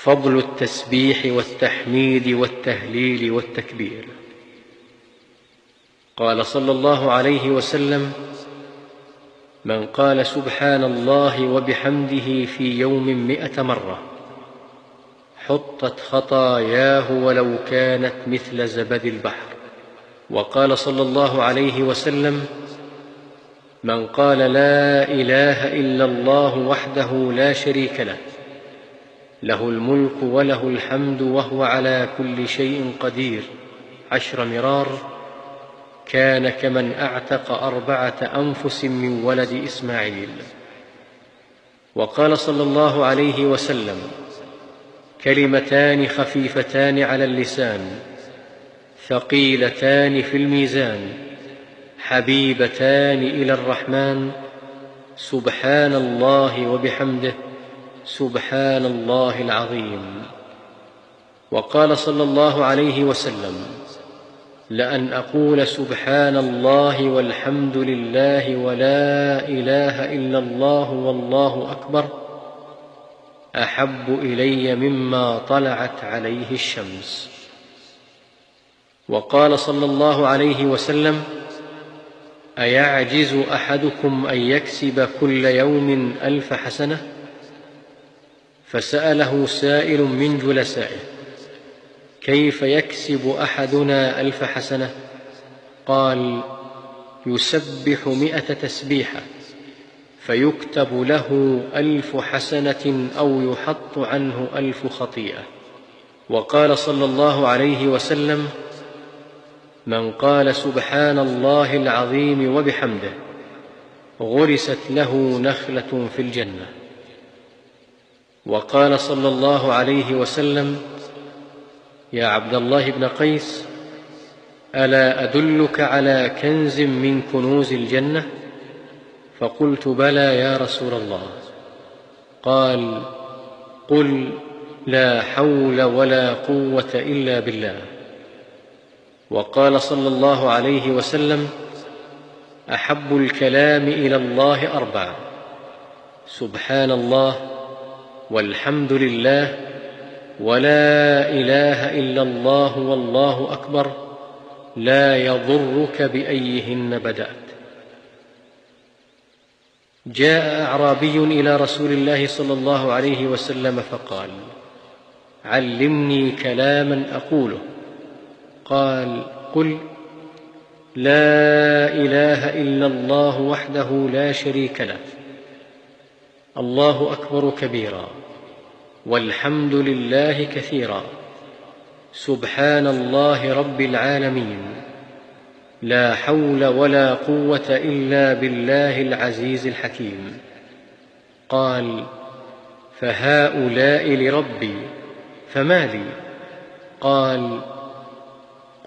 فضل التسبيح والتحميد والتهليل والتكبير. قال صلى الله عليه وسلم: من قال سبحان الله وبحمده في يوم 100 مرة حطت خطاياه ولو كانت مثل زبد البحر. وقال صلى الله عليه وسلم: من قال لا إله إلا الله وحده لا شريك له، له الملك وله الحمد وهو على كل شيء قدير 10 مرار، كان كمن أعتق 4 أنفس من ولد إسماعيل. وقال صلى الله عليه وسلم: كلمتان خفيفتان على اللسان ثقيلتان في الميزان حبيبتان إلى الرحمن، سبحان الله وبحمده سبحان الله العظيم. وقال صلى الله عليه وسلم: لأن أقول سبحان الله والحمد لله ولا إله إلا الله والله أكبر أحب إلي مما طلعت عليه الشمس. وقال صلى الله عليه وسلم: أيعجز أحدكم أن يكسب كل يوم 1000 حسنة؟ فسأله سائل من جلسائه: كيف يكسب أحدنا 1000 حسنة؟ قال: يسبح 100 تسبيحة فيكتب له 1000 حسنة أو يحط عنه 1000 خطيئة. وقال صلى الله عليه وسلم: من قال سبحان الله العظيم وبحمده غرست له نخلة في الجنة. وقال صلى الله عليه وسلم: يا عبد الله بن قيس، ألا أدلك على كنز من كنوز الجنة؟ فقلت: بلى يا رسول الله. قال: قل لا حول ولا قوة إلا بالله. وقال صلى الله عليه وسلم: أحب الكلام إلى الله 4: سبحان الله والحمد لله ولا إله إلا الله والله أكبر لا يضرك بأيهن بدأت. جاء أعرابي إلى رسول الله صلى الله عليه وسلم فقال: علمني كلاما أقوله. قال: قل لا إله إلا الله وحده لا شريك له، الله أكبر كبيرا، والحمد لله كثيرا، سبحان الله رب العالمين، لا حول ولا قوة إلا بالله العزيز الحكيم. قال: فهؤلاء لربي فما لي؟ قال: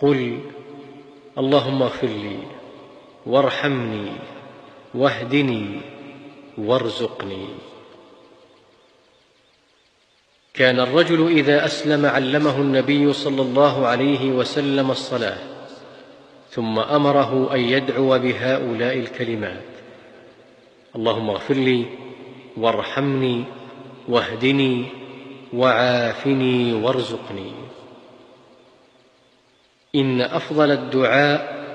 قل اللهم اغفر لي وارحمني واهدني وارزقني. كان الرجل إذا أسلم علمه النبي صلى الله عليه وسلم الصلاة، ثم أمره أن يدعو بهؤلاء الكلمات: اللهم اغفر لي وارحمني واهدني وعافني وارزقني. إن أفضل الدعاء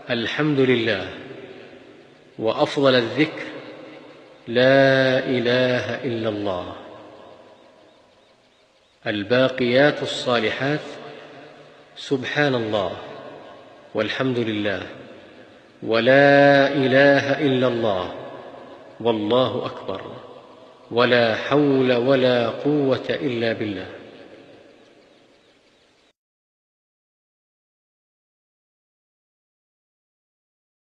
الحمد لله، وأفضل الذكر لا إله إلا الله. الباقيات الصالحات سبحان الله والحمد لله ولا إله إلا الله والله أكبر ولا حول ولا قوة إلا بالله.